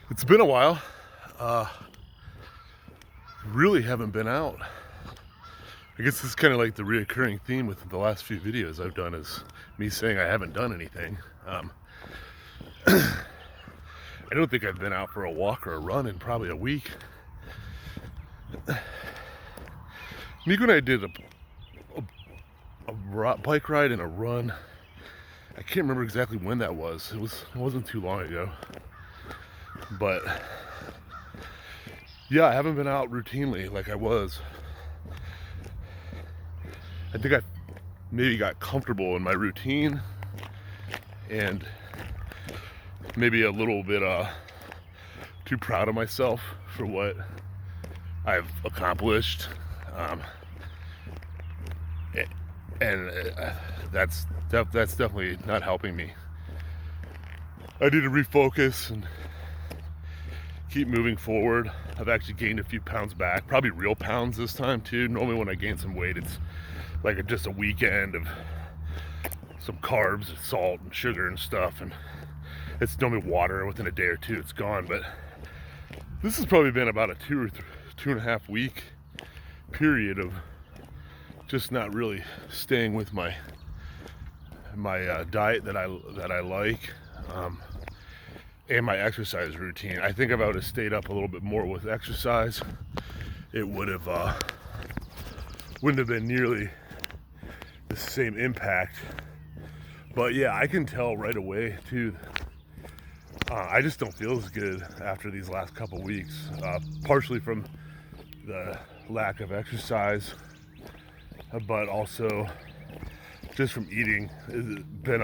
It's been a while. Really haven't been out. I guess this is kind of like the reoccurring theme with the last few videos I've done is me saying I haven't done anything. I don't think I've been out for a walk or a run in probably a week. Nico and I did a bike ride and a run. I can't remember exactly when that was. It wasn't too long ago. But yeah, I haven't been out routinely like I was. I think I maybe got comfortable in my routine and maybe a little bit too proud of myself for what I've accomplished. And that's definitely not helping me. I need to refocus and keep moving forward. I've actually gained a few pounds back, probably real pounds this time too. Normally when I gain some weight, it's like just a weekend of some carbs, salt and sugar and stuff, and it's normally water. Within a day or two it's gone. But this has probably been about a 2.5 week period of just not really staying with my diet that I like, and my exercise routine. I think if I would have stayed up a little bit more with exercise, it wouldn't have been nearly the same impact. But yeah, I can tell right away too. I just don't feel as good after these last couple weeks, partially from the lack of exercise, but also just from eating. It's been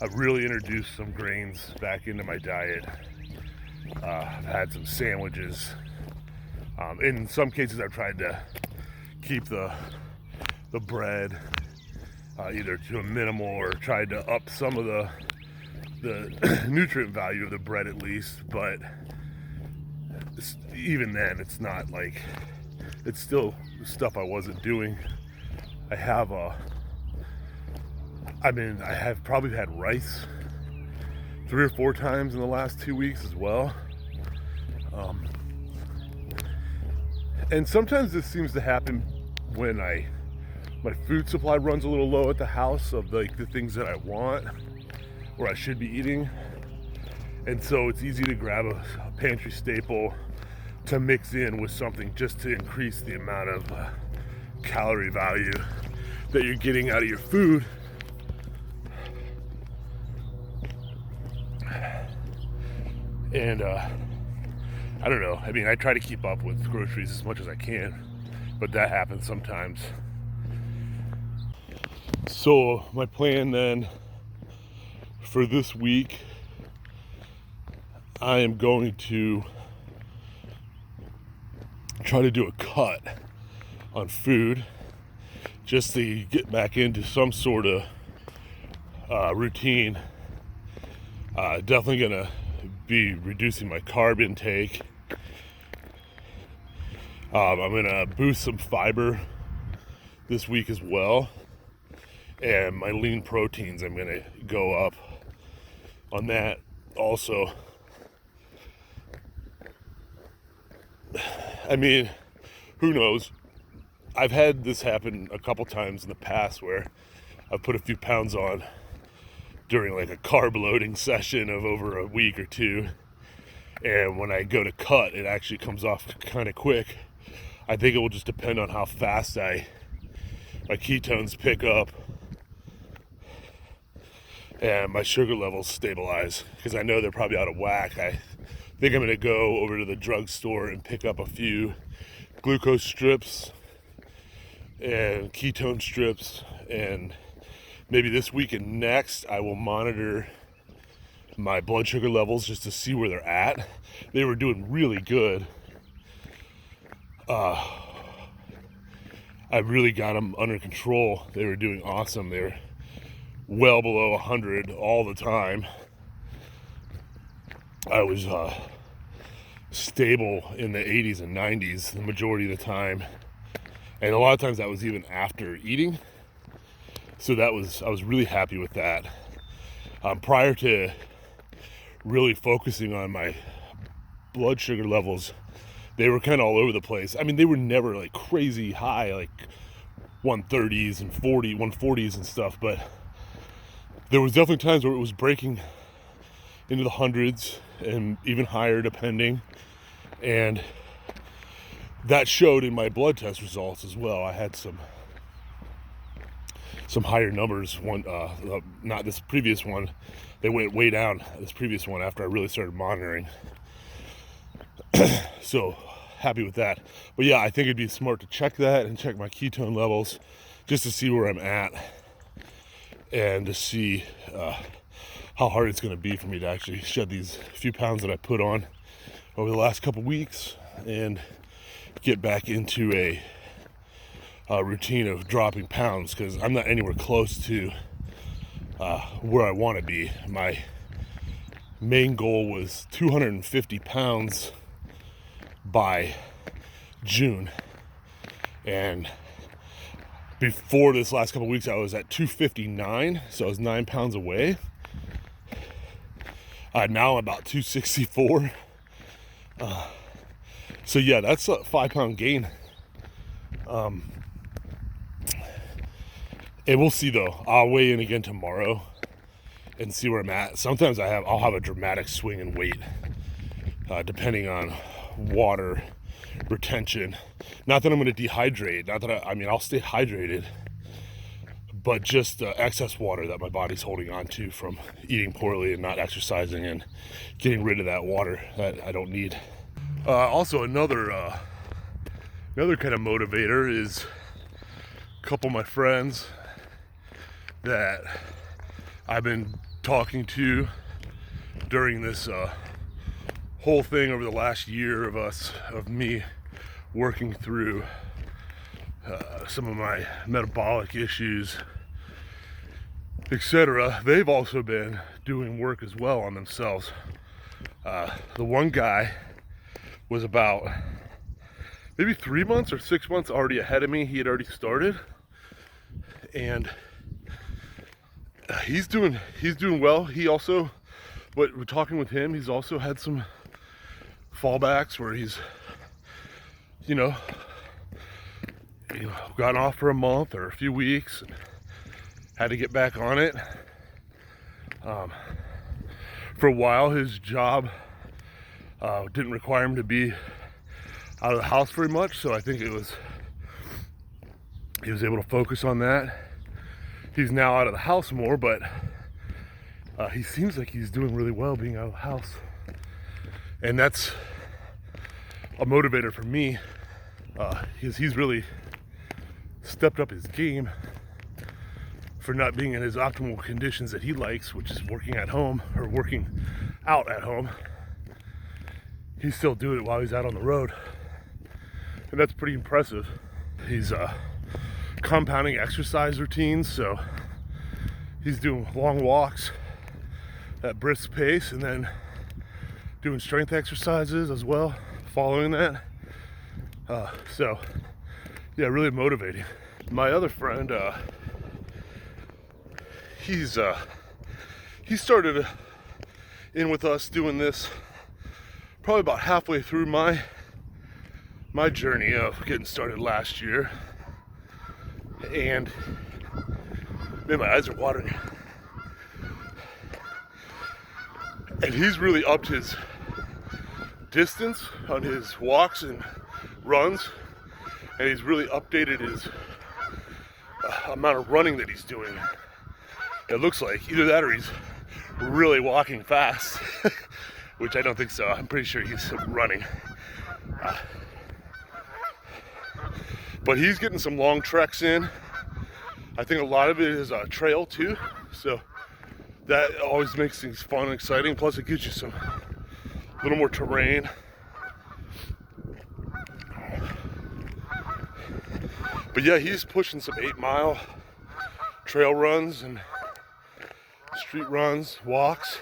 I've really introduced some grains back into my diet. I've had some sandwiches. In some cases, I've tried to keep the bread either to a minimal or tried to up some of the nutrient value of the bread at least. But even then, it's not like it's still stuff I wasn't doing. I have probably had rice 3 or 4 times in the last 2 weeks as well. And sometimes this seems to happen when my food supply runs a little low at the house of the things that I want or I should be eating. And so it's easy to grab a pantry staple to mix in with something just to increase the amount of calorie value that you're getting out of your food. And I don't know. I mean, I try to keep up with groceries as much as I can, but that happens sometimes. So my plan then for this week, I am going to try to do a cut on food just to get back into some sort of routine. Definitely gonna be reducing my carb intake. I'm gonna boost some fiber this week as well, and my lean proteins, I'm gonna go up on that also. I mean, who knows? I've had this happen a couple times in the past where I've put a few pounds on during like a carb loading session of over a week or two, and when I go to cut, it actually comes off kind of quick. I think it will just depend on how fast my ketones pick up and my sugar levels stabilize, because I know they're probably out of whack. I think I'm going to go over to the drugstore and pick up a few glucose strips and ketone strips, and maybe this week and next I will monitor my blood sugar levels just to see where they're at. They were doing really good. I really got them under control. They were doing awesome. They were well below 100 all the time. I was stable in the 80s and 90s the majority of the time, and a lot of times that was even after eating. So I was really happy with that. Prior to really focusing on my blood sugar levels, they were kind of all over the place. I mean, they were never like crazy high, like 130s and 140s and stuff, but there was definitely times where it was breaking into the hundreds and even higher depending, and that showed in my blood test results as well. I had some higher numbers. Not this previous one, they went way down. This previous one after I really started monitoring. So happy with that. But yeah, I think it'd be smart to check that and check my ketone levels just to see where I'm at and to see how hard it's going to be for me to actually shed these few pounds that I put on over the last couple weeks and get back into a routine of dropping pounds, because I'm not anywhere close to where I want to be. My main goal was 250 pounds by June, and before this last couple weeks I was at 259, so I was 9 pounds away. Now I'm about 264. So yeah, that's a 5 pound gain. And we'll see though. I'll weigh in again tomorrow and see where I'm at. Sometimes I'll have a dramatic swing in weight, depending on water retention. Not that I'm going to dehydrate. Not that I'll stay hydrated, but just excess water that my body's holding on to from eating poorly and not exercising, and getting rid of that water that I don't need. Also, another kind of motivator is a couple of my friends that I've been talking to during this whole thing over the last year of me working through some of my metabolic issues, etc. They've also been doing work as well on themselves. The one guy was about maybe 3 months or 6 months already ahead of me. He had already started, and he's doing well. He also, but we're talking with him, he's also had some fallbacks where he's gone off for a month or a few weeks and had to get back on it. For a while, his job didn't require him to be out of the house very much, so I think he was able to focus on that. He's now out of the house more, but he seems like he's doing really well being out of the house, and that's a motivator for me, because he's really stepped up his game for not being in his optimal conditions that he likes, which is working at home or working out at home. He's still doing it while he's out on the road, and that's pretty impressive. He's compounding exercise routines, so he's doing long walks at brisk pace and then doing strength exercises as well following that. So yeah, really motivating. My other friend, he started in with us doing this probably about halfway through my journey of getting started last year, and man, my eyes are watering. And he's really upped his distance on his walks and runs, and he's really updated his amount of running that he's doing. It looks like either that or he's really walking fast, which I don't think so. I'm pretty sure he's running. But he's getting some long treks in. I think a lot of it is a trail too, so that always makes things fun and exciting. Plus it gives you some little more terrain. But yeah, he's pushing some 8-mile trail runs and street runs, walks.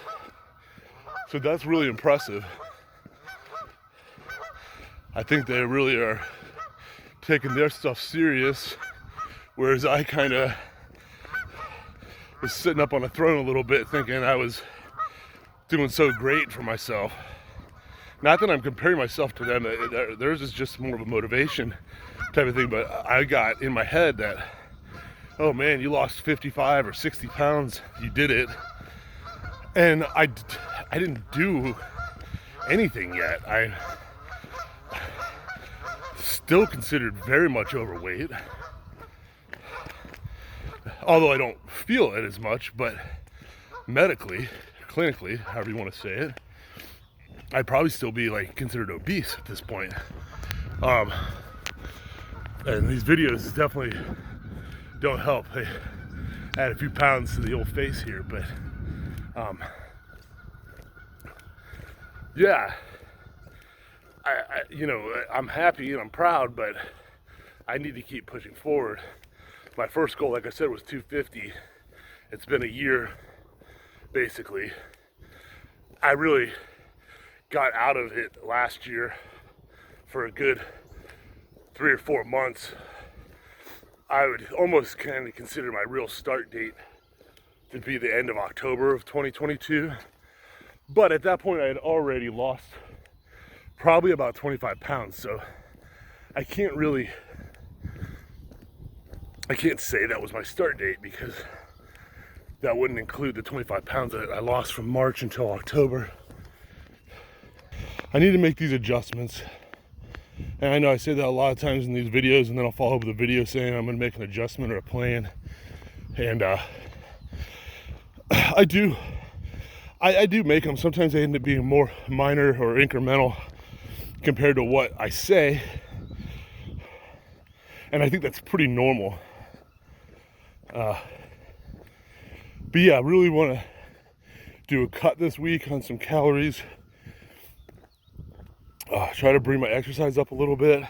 So that's really impressive. I think they really are taking their stuff serious, whereas I kind of was sitting up on a throne a little bit thinking I was doing so great for myself. Not that I'm comparing myself to them. Theirs is just more of a motivation type of thing. But I got in my head that, oh man, you lost 55 or 60 pounds. You did it. And I didn't do anything yet. I still considered very much overweight. Although I don't feel it as much, but medically, clinically, however you want to say it, I'd probably still be like considered obese at this point. And these videos definitely don't help. They add a few pounds to the old face here, but yeah, I'm happy and I'm proud, but I need to keep pushing forward. My first goal, like I said, was 250. It's been a year, basically. I really got out of it last year for a good 3 or 4 months. I would almost kind of consider my real start date to be the end of October of 2022. But at that point, I had already lost probably about 25 pounds. So I can't say that was my start date, because that wouldn't include the 25 pounds that I lost from March until October. I need to make these adjustments. And I know I say that a lot of times in these videos, and then I'll follow up with a video saying I'm going to make an adjustment or a plan. And I do make them. Sometimes they end up being more minor or incremental compared to what I say. And I think that's pretty normal. But yeah, I really want to do a cut this week on some calories. Try to bring my exercise up a little bit.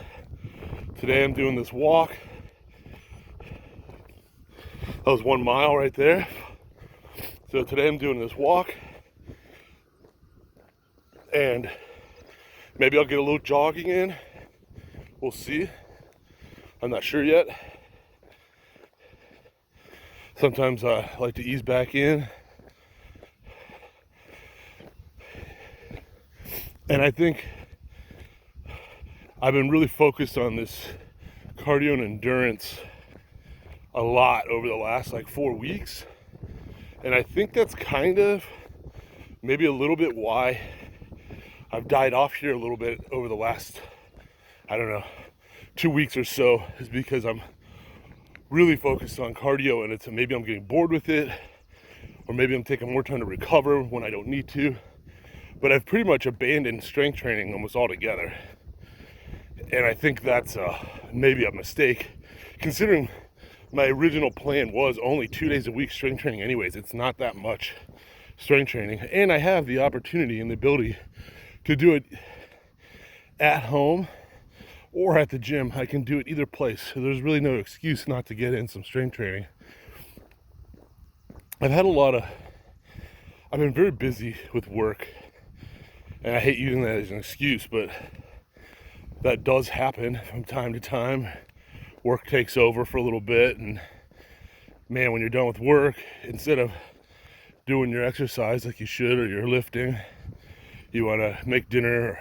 Today I'm doing this walk. That was 1 mile right there. So today I'm doing this walk. And maybe I'll get a little jogging in. We'll see. I'm not sure yet. Sometimes I like to ease back in. And I think I've been really focused on this cardio and endurance a lot over the last 4 weeks. And I think that's kind of maybe a little bit why I've died off here a little bit over the last, 2 weeks or so, is because I'm really focused on cardio, and maybe I'm getting bored with it, or maybe I'm taking more time to recover when I don't need to. But I've pretty much abandoned strength training almost altogether. And I think that's maybe a mistake, considering my original plan was only 2 days a week strength training anyways. It's not that much strength training. And I have the opportunity and the ability to do it at home or at the gym. I can do it either place. So there's really no excuse not to get in some strength training. I've been very busy with work. And I hate using that as an excuse, but that does happen from time to time. Work takes over for a little bit, and man, when you're done with work, instead of doing your exercise like you should, or your lifting, you want to make dinner or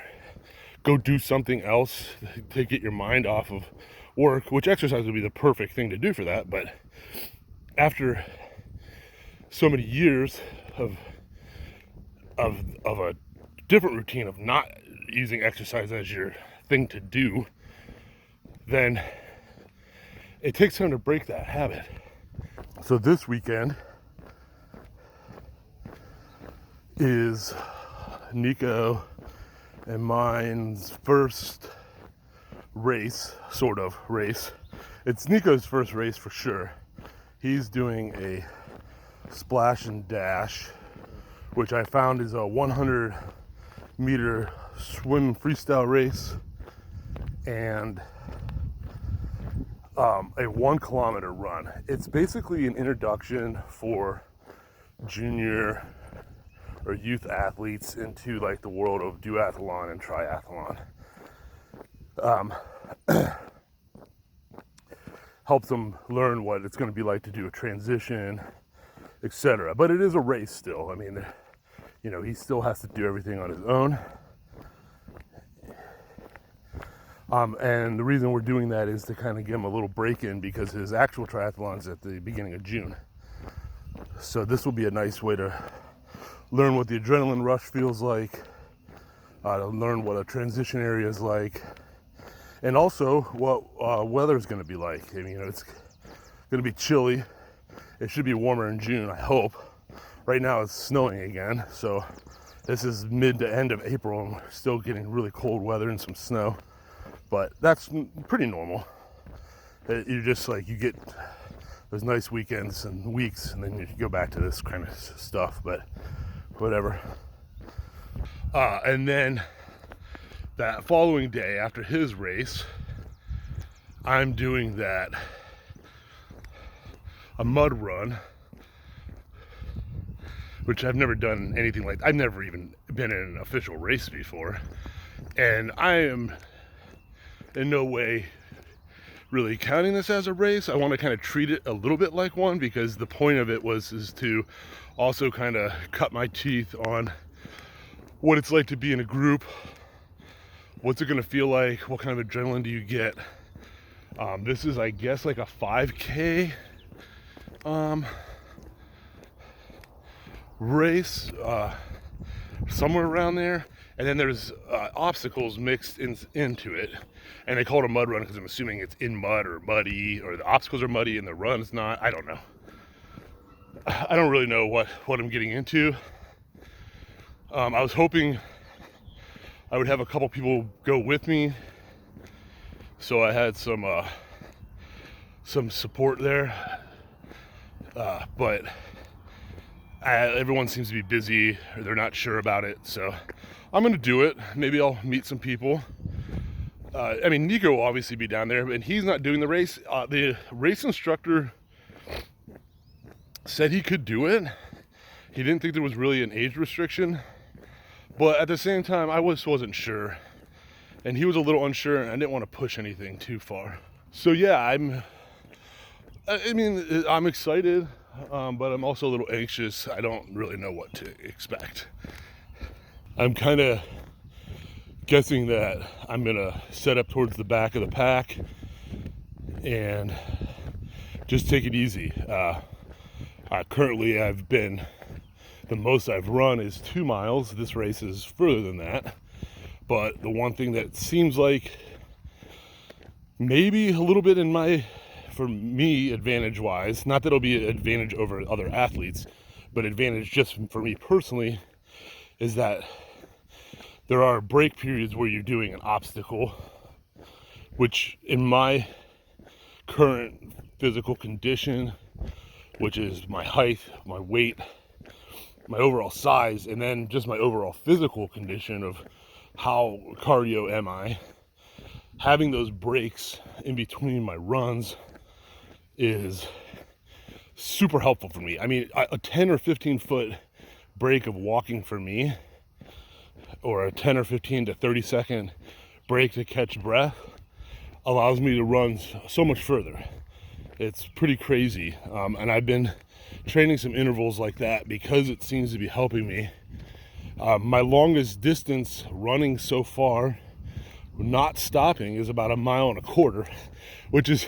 go do something else to get your mind off of work, which exercise would be the perfect thing to do for that. But after so many years of a different routine of not using exercise as your thing to do, then it takes time to break that habit. So this weekend is Nico and mine's first sort of race. It's Nico's first race for sure. He's doing a splash and dash, which I found is a 100-meter swim freestyle race, and a 1 kilometer run. It's basically an introduction for junior or youth athletes into the world of duathlon and triathlon. Helps them learn what it's going to be like to do a transition, etc. But it is a race still. I mean, you know, he still has to do everything on his own. And the reason we're doing that is to kind of give him a little break in, because his actual triathlon's at the beginning of June. So this will be a nice way to learn what the adrenaline rush feels like, to learn what a transition area is like, and also what weather's going to be like. I mean, you know, it's going to be chilly. It should be warmer in June, I hope. Right now it's snowing again, so this is mid to end of April and we're still getting really cold weather and some snow. But that's pretty normal. You just like, you get those nice weekends and weeks, and then you go back to this kind of stuff, but whatever. And then that following day after his race, I'm doing a mud run, which I've never done anything like. I've never even been in an official race before, and I am in no way really counting this as a race. I want to kind of treat it a little bit like one, because the point of it is to also kind of cut my teeth on what it's like to be in a group. What's it going to feel like? What kind of adrenaline do you get? This is, I guess, like a 5K race, somewhere around there. And then there's obstacles mixed into it, and they call it a mud run because I'm assuming it's in mud or muddy, or the obstacles are muddy and the run's not. I don't know. I don't really know what I'm getting into. I was hoping I would have a couple people go with me, so I had some support there. But everyone seems to be busy, or they're not sure about it, so I'm gonna do it. Maybe I'll meet some people. I mean, Nico will obviously be down there, and he's not doing the race. The race instructor said he could do it. He didn't think there was really an age restriction, but at the same time, I wasn't sure, and he was a little unsure, and I didn't want to push anything too far. So yeah, I'm excited, but I'm also a little anxious. I don't really know what to expect. I'm kind of guessing that I'm gonna set up towards the back of the pack and just take it easy. Currently, the most I've run is 2 miles. This race is further than that. But the one thing that seems like maybe a little bit for me, advantage-wise, not that it'll be an advantage over other athletes, but advantage just for me personally, is that there are break periods where you're doing an obstacle, which in my current physical condition, which is my height, my weight, my overall size, and then just my overall physical condition of how cardio am I, having those breaks in between my runs is super helpful for me. I mean, a 10 or 15 foot break of walking for me, or a 10 or 15 to 30 second break to catch breath, allows me to run so much further. It's pretty crazy. And I've been training some intervals like that because it seems to be helping me. My longest distance running so far, not stopping, is about 1.25 miles, which is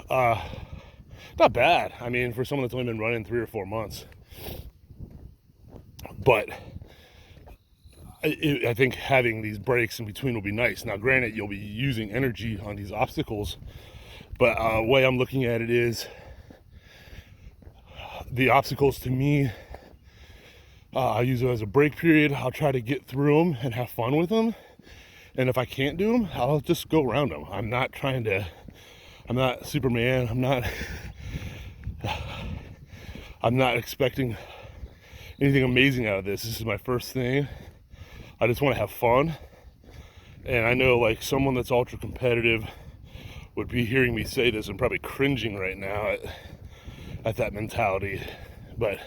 not bad. I mean, for someone that's only been running 3 or 4 months. But I think having these breaks in between will be nice. Now, granted, you'll be using energy on these obstacles, but the way I'm looking at it is the obstacles, to me, I use them as a break period. I'll try to get through them and have fun with them. And if I can't do them, I'll just go around them. I'm not Superman. I'm not expecting anything amazing out of this. This is my first thing. I just want to have fun. And I know, like, someone that's ultra competitive would be hearing me say this and probably cringing right now at that mentality. But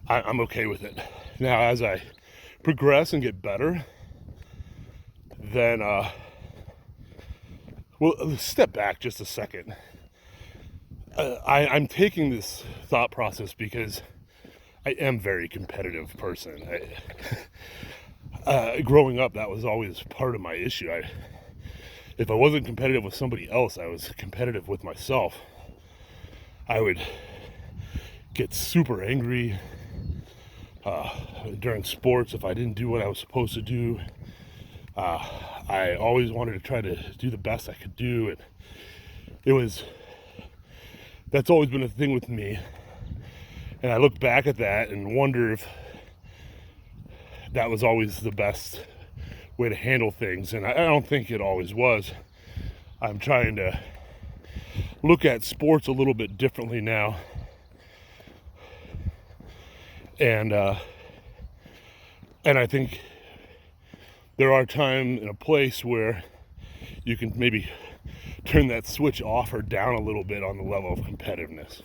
I'm okay with it. Now, as I progress and get better, then, well, step back just a second. I'm taking this thought process because I am very competitive person. Growing up, that was always part of my issue. If I wasn't competitive with somebody else, I was competitive with myself. I would get super angry during sports if I didn't do what I was supposed to do. I always wanted to try to do the best I could do, and that's always been a thing with me. And I look back at that and wonder if that was always the best way to handle things, and I don't think it always was. I'm trying to look at sports a little bit differently now, and I think there are times and a place where you can maybe turn that switch off or down a little bit on the level of competitiveness,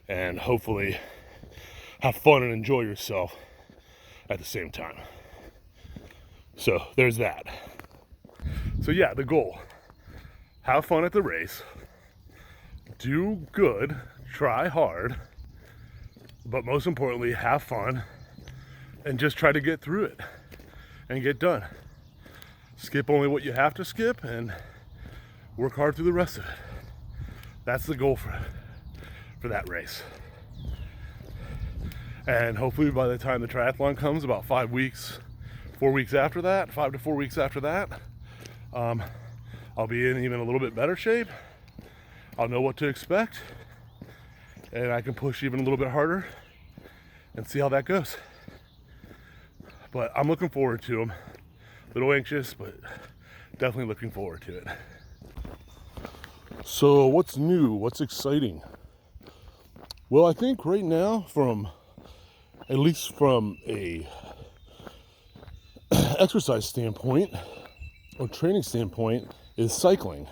and hopefully have fun and enjoy yourself at the same time. So there's that. So yeah, the goal: have fun at the race, do good, try hard, but most importantly, have fun and just try to get through it and get done. Skip only what you have to skip and work hard through the rest of it. That's the goal for that race. And hopefully by the time the triathlon comes, about 5 weeks, 4 weeks after that, 5 to 4 weeks after that, I'll be in even a little bit better shape. I'll know what to expect, and I can push even a little bit harder and see how that goes. But I'm looking forward to them. A little anxious, but definitely looking forward to it. So what's new? What's exciting? Well, I think right now, at least from a exercise standpoint or training standpoint, is cycling.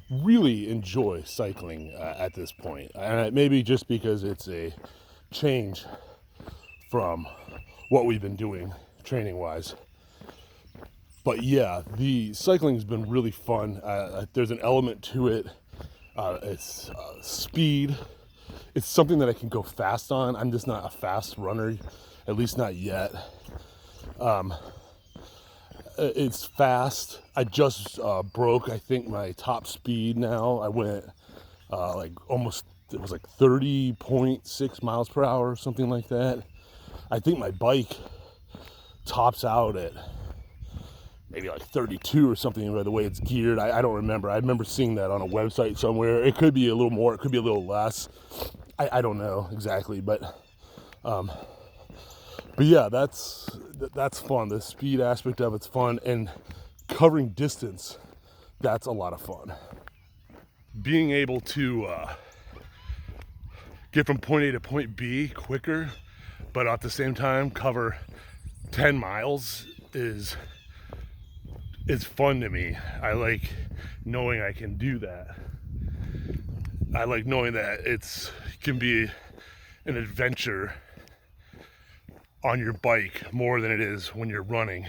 Really enjoy cycling at this point, and maybe just because it's a change from what we've been doing training wise. But yeah, the cycling has been really fun. There's an element to it. It's speed. It's something that I can go fast on. I'm just not a fast runner, at least not yet. It's fast. I just broke, I think, my top speed now. I went it was like 30.6 miles per hour, something like that. I think my bike tops out at maybe like 32 or something by the way it's geared. I don't remember. I remember seeing that on a website somewhere. It could be a little more, it could be a little less. I don't know exactly, but yeah, that's fun. The speed aspect of it's fun, and covering distance, that's a lot of fun. Being able to get from point A to point B quicker, but at the same time cover 10 miles is fun to me. I like knowing I can do that. I like knowing that it can be an adventure on your bike more than it is when you're running.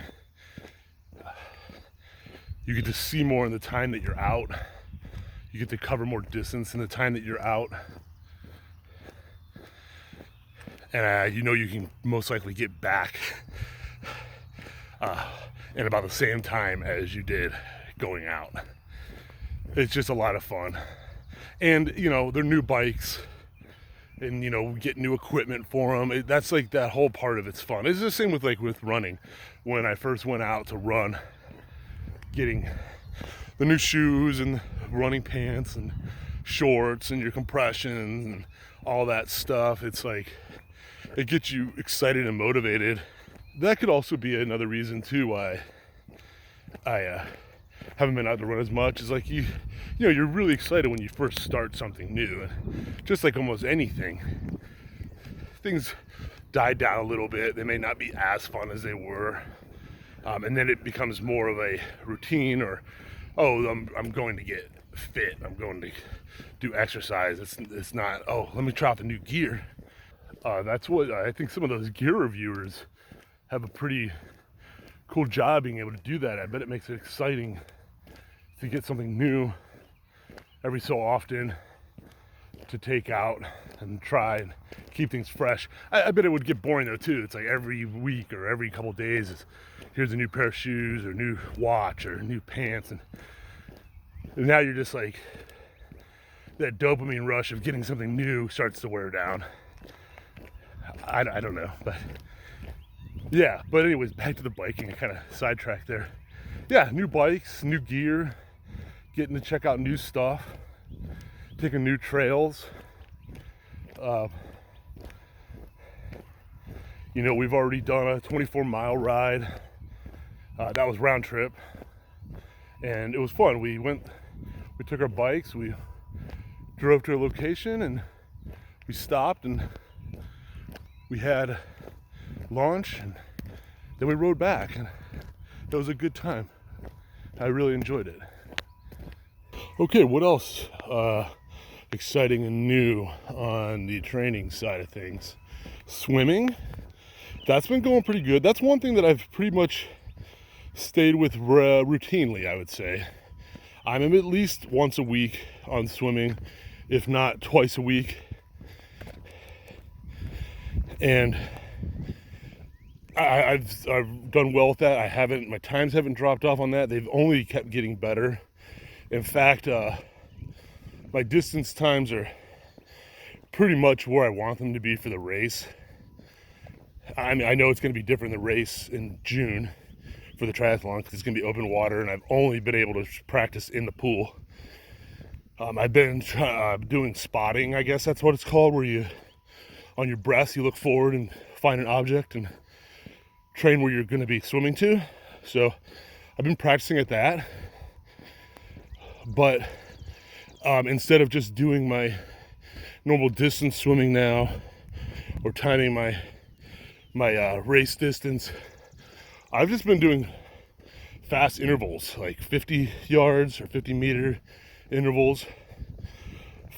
You get to see more in the time that you're out. You get to cover more distance in the time that you're out. And you can most likely get back in about the same time as you did going out. It's just a lot of fun. And, they're new bikes, and, get new equipment for them. That's like that whole part of it's fun. It's the same with running. When I first went out to run, getting the new shoes and running pants and shorts and your compressions and all that stuff, it's like, it gets you excited and motivated. That could also be another reason too why I haven't been out to run as much. Is like you're really excited when you first start something new, and just like almost anything, things die down a little bit. They may not be as fun as they were, and then it becomes more of a routine, or I'm going to get fit, I'm going to do exercise. It's not, let me try out the new gear. That's what I think some of those gear reviewers have a pretty cool job being able to do that. I bet it makes it exciting to get something new every so often to take out and try and keep things fresh. I bet it would get boring though too. It's like every week or every couple days, here's a new pair of shoes or new watch or new pants, and now you're just like, that dopamine rush of getting something new starts to wear down. I don't know, but yeah. But anyways, back to the biking. I kind of sidetracked there. Yeah, new bikes, new gear, getting to check out new stuff, taking new trails. You know, we've already done a 24-mile ride. That was round trip, and it was fun. We took our bikes, we drove to a location, and we stopped and we had lunch, and then we rode back, and it was a good time. I really enjoyed it. Okay, what else exciting and new on the training side of things? Swimming. That's been going pretty good. That's one thing that I've pretty much stayed with routinely, I would say. I'm at least once a week on swimming, if not twice a week. And I've done well with that. My times haven't dropped off on that. They've only kept getting better. In fact, my distance times are pretty much where I want them to be for the race. I mean, I know it's going to be different, the race in June for the triathlon, because it's going to be open water, and I've only been able to practice in the pool. I've been doing spotting, I guess that's what it's called, where you, on your breath, you look forward and find an object and train where you're going to be swimming to. So I've been practicing at that. But instead of just doing my normal distance swimming now, or timing my race distance, I've just been doing fast intervals, like 50 yards or 50 meter intervals,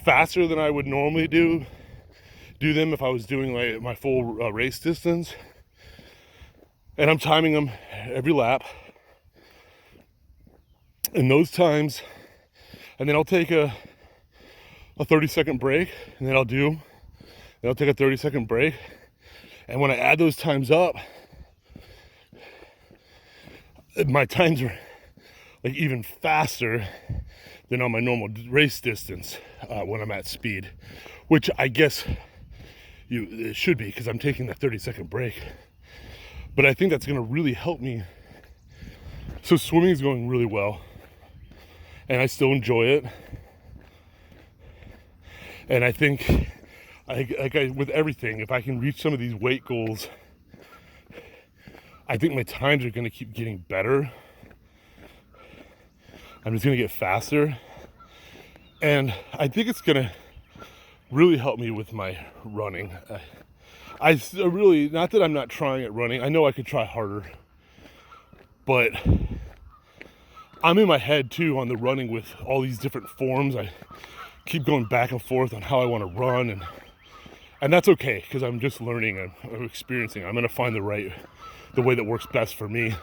faster than I would normally do them if I was doing like my full race distance. And I'm timing them every lap in those times, and then I'll take a 30-second break, and then I'll take a 30-second break. And when I add those times up, my times are like even faster than on my normal race distance when I'm at speed, which I guess it should be, because I'm taking that 30-second break. But I think that's going to really help me. So swimming is going really well, and I still enjoy it. And I think, with everything, if I can reach some of these weight goals, I think my times are going to keep getting better. I'm just going to get faster. And I think it's going to really help me with my running. I really, not that I'm not trying at running. I know I could try harder. But I'm in my head too on the running with all these different forms. I keep going back and forth on how I want to run, and that's okay, because I'm just learning, I'm experiencing. I'm going to find the way that works best for me.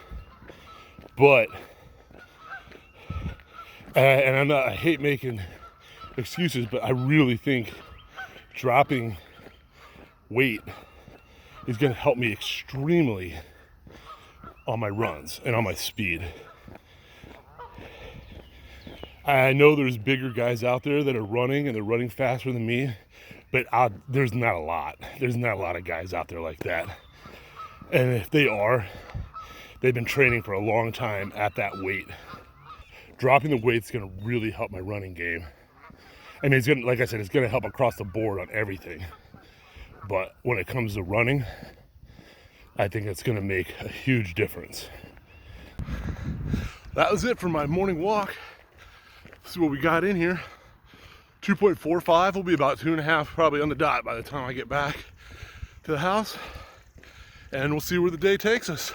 But and I hate making excuses, but I really think dropping weight is going to help me extremely on my runs and on my speed. I know there's bigger guys out there that are running, and they're running faster than me, but there's not a lot. There's not a lot of guys out there like that. And if they are, they've been training for a long time at that weight. Dropping the weight's going to really help my running game. I mean, it's going to, like I said, it's going to help across the board on everything. But when it comes to running, I think it's going to make a huge difference. That was it for my morning walk. This is what we got in here. 2.45 will be about 2.5 probably on the dot by the time I get back to the house. And we'll see where the day takes us.